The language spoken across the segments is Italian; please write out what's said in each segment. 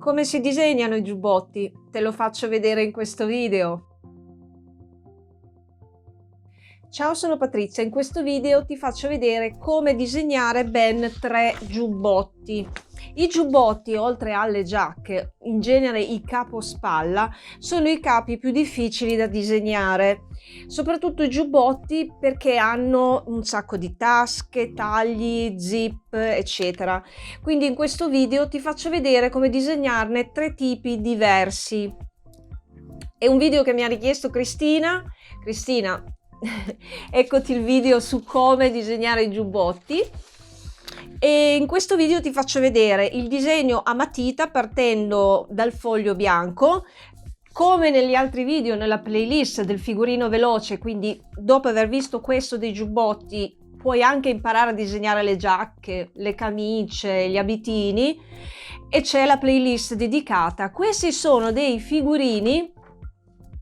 Come si disegnano i giubbotti? Te lo faccio vedere in questo video. Ciao, sono Patrizia. In questo video ti faccio vedere come disegnare ben 3 giubbotti. I giubbotti, oltre alle giacche, in genere i capospalla, sono i capi più difficili da disegnare. Soprattutto i giubbotti perché hanno un sacco di tasche, tagli, zip, eccetera. Quindi in questo video ti faccio vedere come disegnarne 3 tipi diversi. È un video che mi ha richiesto Cristina. Cristina, eccoti il video su come disegnare i giubbotti. E in questo video ti faccio vedere il disegno a matita partendo dal foglio bianco. Come negli altri video nella playlist del figurino veloce, quindi dopo aver visto questo dei giubbotti puoi anche imparare a disegnare le giacche, le camicie, gli abitini, e c'è la playlist dedicata. Questi sono dei figurini,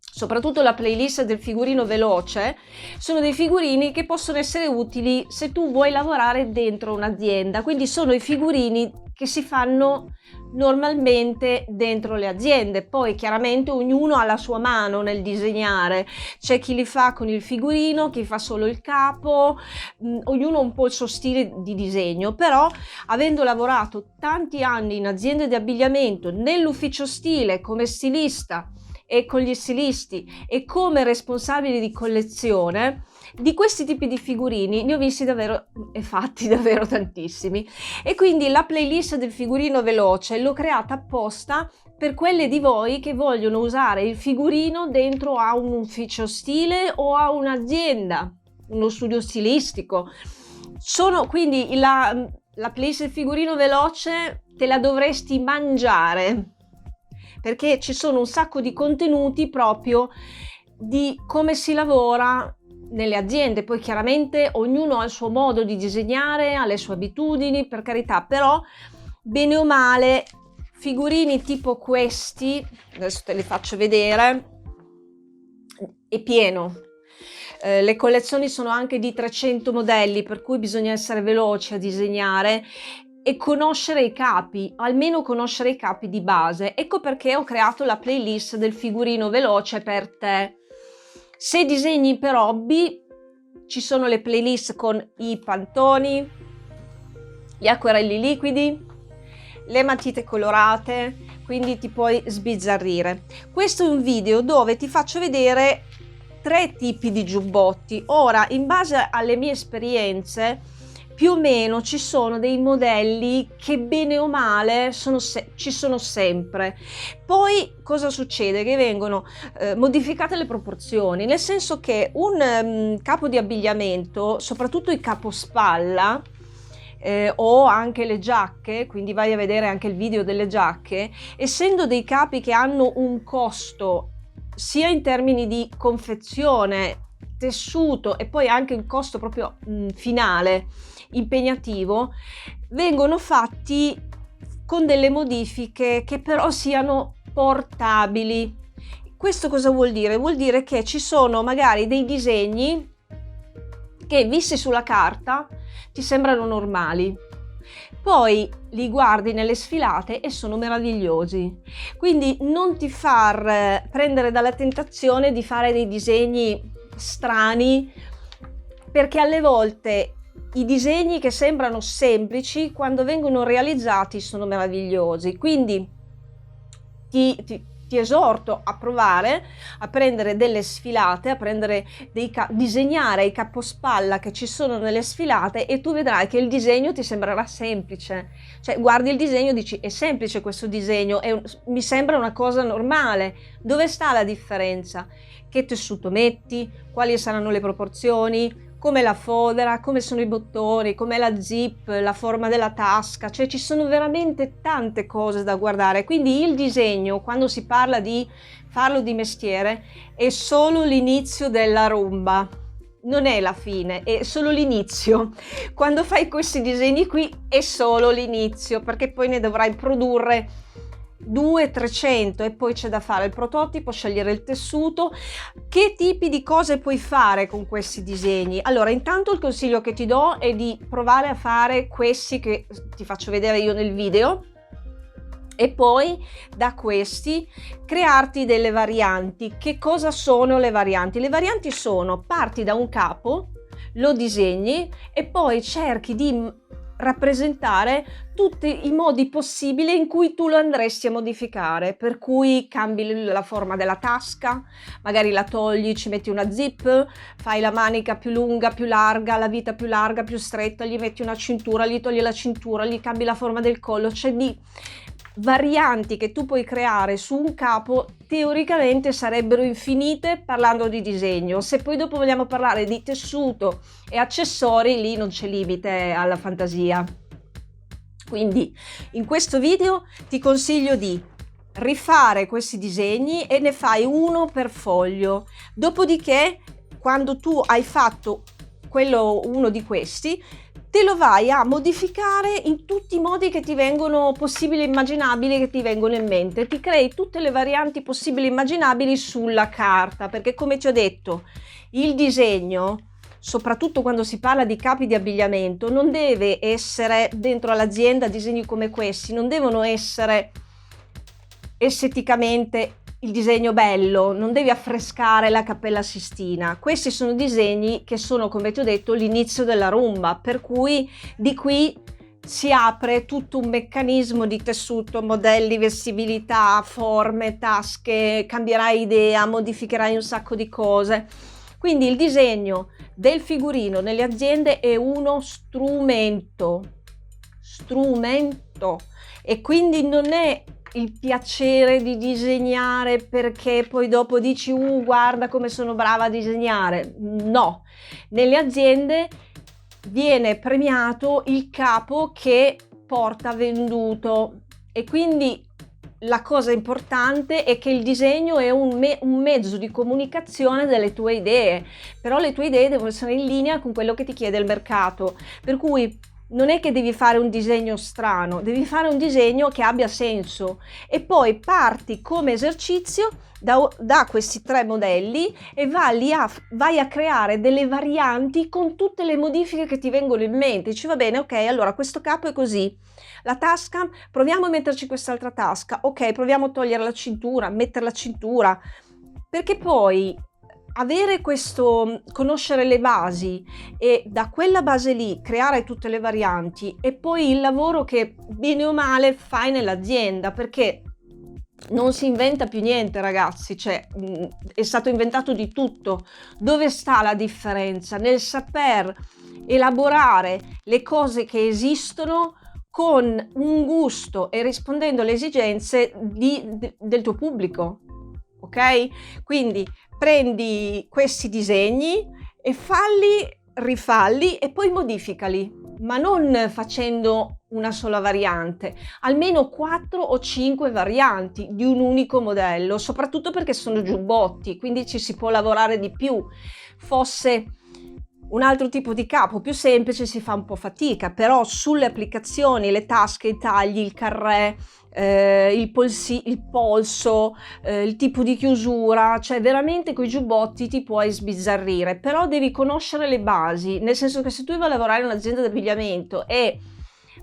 soprattutto la playlist del figurino veloce, sono dei figurini che possono essere utili se tu vuoi lavorare dentro un'azienda. Quindi sono i figurini che si fanno normalmente dentro le aziende. Poi chiaramente ognuno ha la sua mano nel disegnare, c'è chi li fa con il figurino, chi fa solo il capo, ognuno ha un po' il suo stile di disegno. Però avendo lavorato tanti anni in aziende di abbigliamento, nell'ufficio stile come stilista e con gli stilisti e come responsabile di collezione, di questi tipi di figurini ne ho visti davvero e fatti davvero tantissimi, e quindi la playlist del figurino veloce l'ho creata apposta per quelle di voi che vogliono usare il figurino dentro a un ufficio stile o a un'azienda, uno studio stilistico. Quindi la playlist del figurino veloce te la dovresti mangiare, perché ci sono un sacco di contenuti proprio di come si lavora nelle aziende. Poi chiaramente ognuno ha il suo modo di disegnare, ha le sue abitudini, per carità, però bene o male figurini tipo questi, adesso te li faccio vedere, è pieno. Le collezioni sono anche di 300 modelli, per cui bisogna essere veloci a disegnare e conoscere i capi, almeno conoscere i capi di base. Ecco perché ho creato la playlist del figurino veloce per te. Se disegni per hobby, ci sono le playlist con i pantoni, gli acquerelli liquidi, le matite colorate, quindi ti puoi sbizzarrire. Questo è un video dove ti faccio vedere 3 tipi di giubbotti. Ora, in base alle mie esperienze, più o meno ci sono dei modelli che bene o male ci sono sempre. Poi cosa succede? Che vengono modificate le proporzioni, nel senso che un capo di abbigliamento, soprattutto i capospalla, o anche le giacche, quindi vai a vedere anche il video delle giacche, essendo dei capi che hanno un costo sia in termini di confezione, tessuto e poi anche il costo proprio finale impegnativo, vengono fatti con delle modifiche che però siano portabili. Questo cosa vuol dire? Vuol dire che ci sono magari dei disegni che visti sulla carta ti sembrano normali, poi li guardi nelle sfilate e sono meravigliosi. Quindi non ti far prendere dalla tentazione di fare dei disegni strani, perché alle volte i disegni che sembrano semplici quando vengono realizzati sono meravigliosi. Quindi ti esorto a provare a prendere delle sfilate, a prendere disegnare i capospalla che ci sono nelle sfilate, e tu vedrai che il disegno ti sembrerà semplice. Cioè guardi il disegno e dici: è semplice questo disegno, mi sembra una cosa normale. Dove sta la differenza? Che tessuto metti, quali saranno le proporzioni, come la fodera, come sono i bottoni, com'è la zip, la forma della tasca. Cioè ci sono veramente tante cose da guardare. Quindi il disegno, quando si parla di farlo di mestiere, è solo l'inizio della rumba, non è la fine, è solo l'inizio. Quando fai questi disegni qui è solo l'inizio, perché poi ne dovrai produrre 200-300 e poi c'è da fare il prototipo, scegliere il tessuto. Che tipi di cose puoi fare con questi disegni? Allora, intanto il consiglio che ti do è di provare a fare questi che ti faccio vedere io nel video, E poi da questi crearti delle varianti. Che cosa sono le varianti? Le varianti sono: parti da un capo, lo disegni e poi cerchi di rappresentare tutti i modi possibili in cui tu lo andresti a modificare, per cui cambi la forma della tasca, magari la togli, ci metti una zip, fai la manica più lunga, più larga, la vita più larga, più stretta, gli metti una cintura, gli togli la cintura, gli cambi la forma del collo. C'è di varianti che tu puoi creare su un capo, teoricamente sarebbero infinite parlando di disegno. Se poi dopo vogliamo parlare di tessuto e accessori, lì non c'è limite alla fantasia. Quindi in questo video ti consiglio di rifare questi disegni e ne fai uno per foglio. Dopodiché, quando tu hai fatto uno di questi, te lo vai a modificare in tutti i modi che ti vengono possibili e immaginabili, che ti vengono in mente. Ti crei tutte le varianti possibili e immaginabili sulla carta, perché come ti ho detto, il disegno, soprattutto quando si parla di capi di abbigliamento, non deve essere dentro all'azienda disegni come questi, non devono essere esteticamente il disegno bello, non devi affrescare la Cappella Sistina. Questi sono disegni che sono, come ti ho detto, l'inizio della rumba, per cui di qui si apre tutto un meccanismo di tessuto, modelli, vestibilità, forme, tasche, cambierai idea, modificherai un sacco di cose. Quindi il disegno del figurino nelle aziende è uno strumento, e quindi non è il piacere di disegnare perché poi dopo dici guarda come sono brava a disegnare. No, nelle aziende viene premiato il capo che porta venduto, e quindi la cosa importante è che il disegno è un mezzo di comunicazione delle tue idee, però le tue idee devono essere in linea con quello che ti chiede il mercato, per cui non è che devi fare un disegno strano, devi fare un disegno che abbia senso, e poi parti come esercizio da questi 3 modelli e vai a creare delle varianti con tutte le modifiche che ti vengono in mente. Dici va bene, ok, allora questo capo è così, la tasca, proviamo a metterci quest'altra tasca, ok, proviamo a togliere la cintura, mettere la cintura, perché poi avere conoscere le basi e da quella base lì creare tutte le varianti, e poi il lavoro che bene o male fai nell'azienda, perché non si inventa più niente, ragazzi, cioè è stato inventato di tutto. Dove sta la differenza? Nel saper elaborare le cose che esistono con un gusto e rispondendo alle esigenze del tuo pubblico, ok? Quindi prendi questi disegni e rifalli e poi modificali, ma non facendo una sola variante, almeno 4 o 5 varianti di un unico modello, soprattutto perché sono giubbotti, quindi ci si può lavorare di più. Fosse un altro tipo di capo più semplice si fa un po' fatica, però sulle applicazioni, le tasche, i tagli, il carré, il polso, il tipo di chiusura, cioè veramente coi giubbotti ti puoi sbizzarrire, però devi conoscere le basi, nel senso che se tu vai a lavorare in un'azienda di abbigliamento e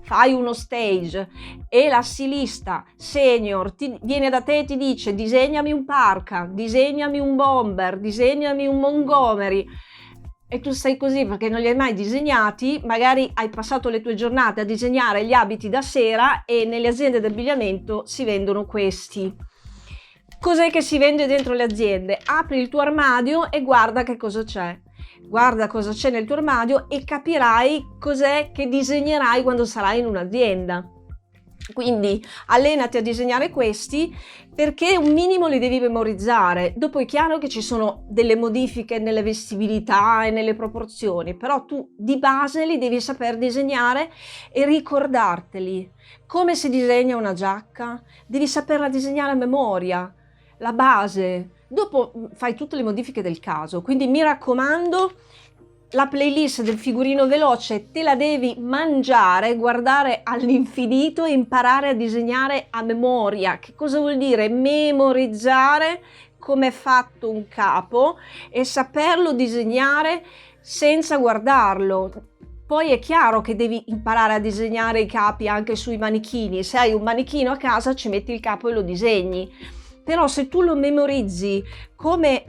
fai uno stage e la stilista senior viene da te e ti dice disegnami un parka, disegnami un bomber, disegnami un Montgomery, e tu stai così perché non li hai mai disegnati, magari hai passato le tue giornate a disegnare gli abiti da sera e nelle aziende d'abbigliamento si vendono questi. Cos'è che si vende dentro le aziende? Apri il tuo armadio e guarda che cosa c'è. Guarda cosa c'è nel tuo armadio e capirai cos'è che disegnerai quando sarai in un'azienda. Quindi allenati a disegnare questi, perché un minimo li devi memorizzare. Dopo è chiaro che ci sono delle modifiche nelle vestibilità e nelle proporzioni, però tu di base li devi saper disegnare e ricordarteli. Come si disegna una giacca? Devi saperla disegnare a memoria, la base. Dopo fai tutte le modifiche del caso, quindi mi raccomando, la playlist del figurino veloce te la devi mangiare, guardare all'infinito e imparare a disegnare a memoria. Che cosa vuol dire? Memorizzare come è fatto un capo e saperlo disegnare senza guardarlo. Poi è chiaro che devi imparare a disegnare i capi anche sui manichini. Se hai un manichino a casa ci metti il capo e lo disegni. Però se tu lo memorizzi come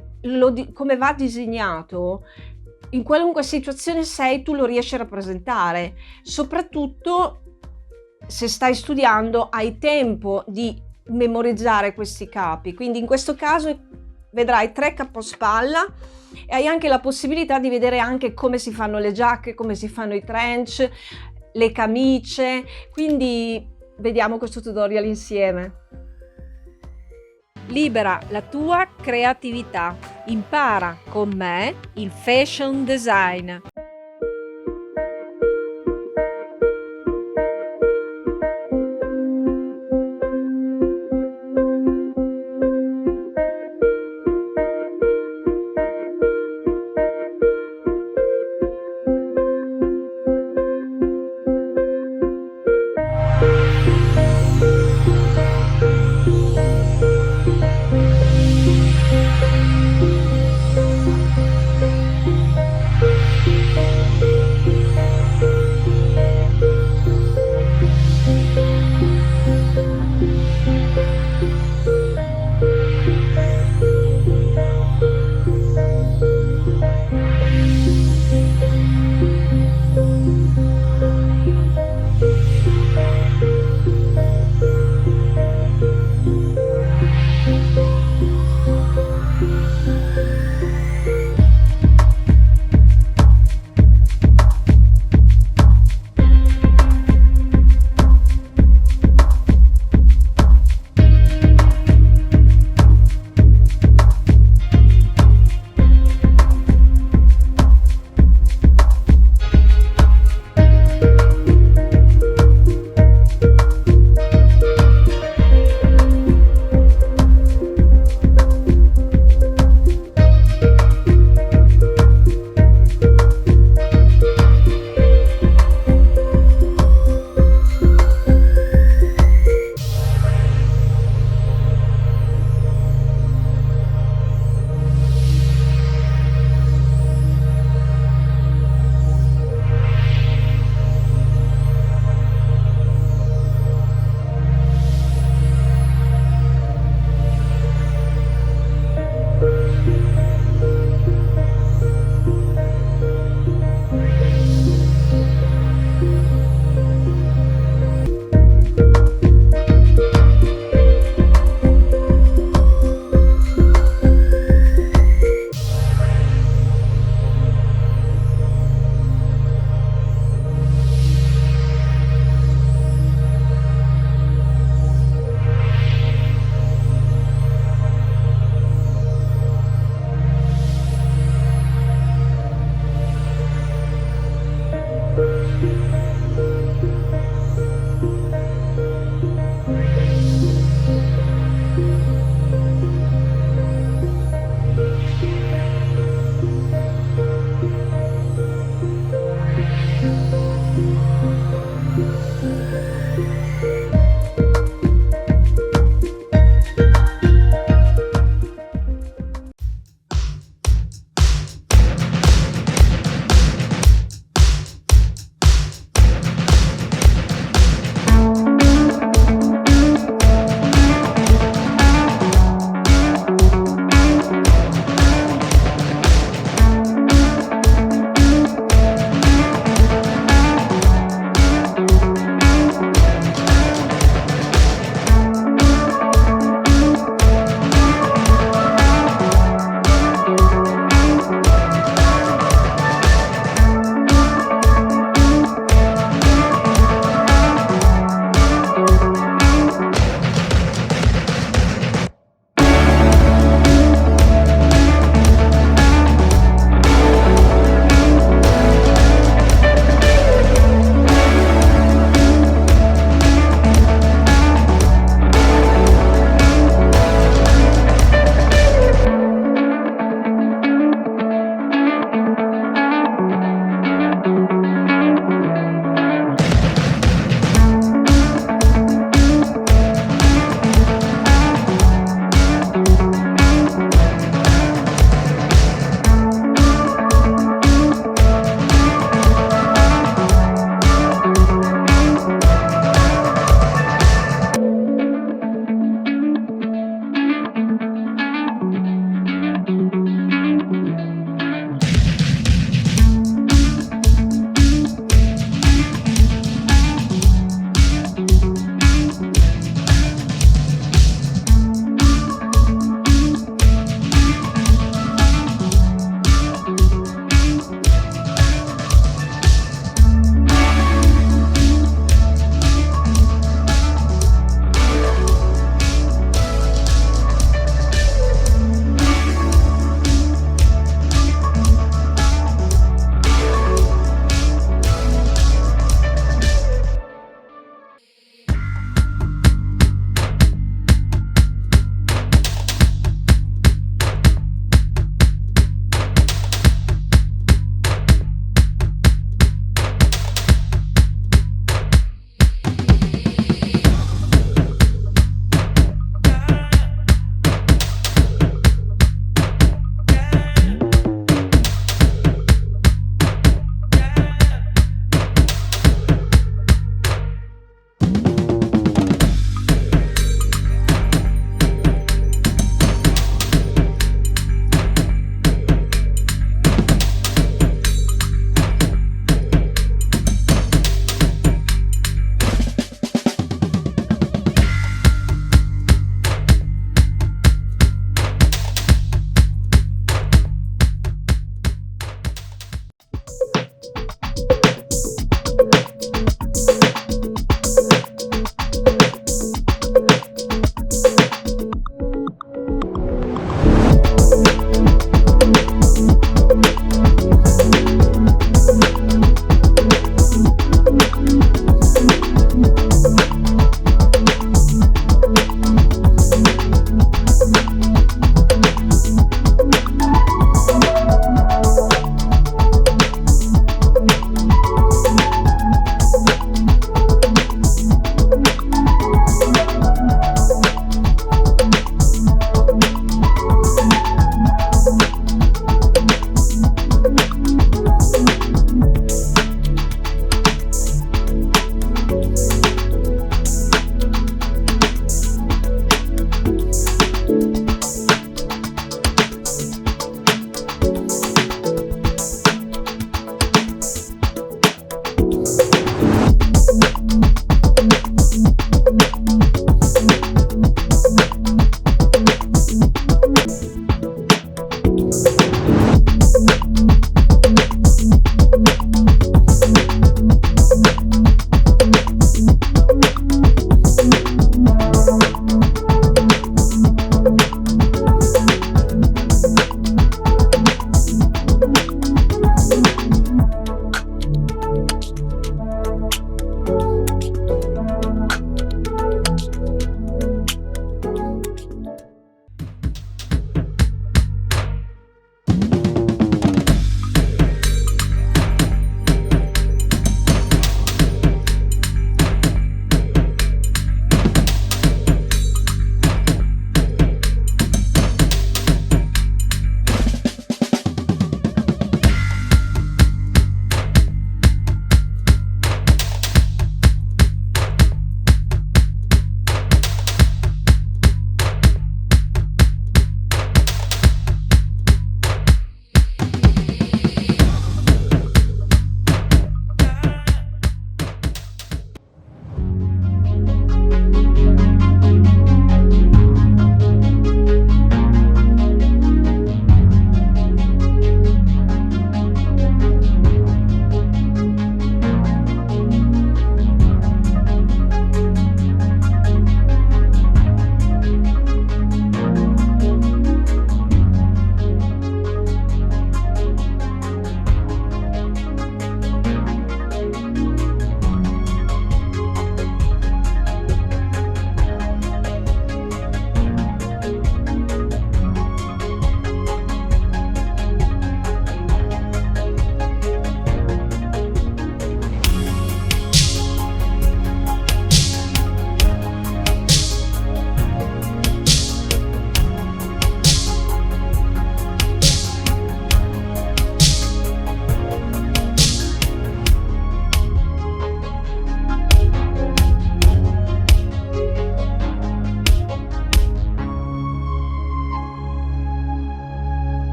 va disegnato, in qualunque situazione sei, tu lo riesci a rappresentare. Soprattutto se stai studiando, hai tempo di memorizzare questi capi. Quindi in questo caso vedrai 3 capospalla e hai anche la possibilità di vedere anche come si fanno le giacche, come si fanno i trench, le camicie. Quindi vediamo questo tutorial insieme. Libera la tua creatività. Impara con me il fashion design.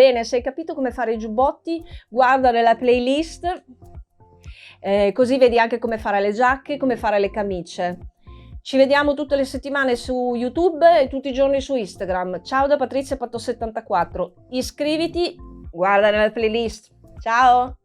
Bene, se hai capito come fare i giubbotti, guarda nella playlist, così vedi anche come fare le giacche, come fare le camicie. Ci vediamo tutte le settimane su YouTube e tutti i giorni su Instagram. Ciao da Patrizia Patto 74. Iscriviti, guarda nella playlist. Ciao!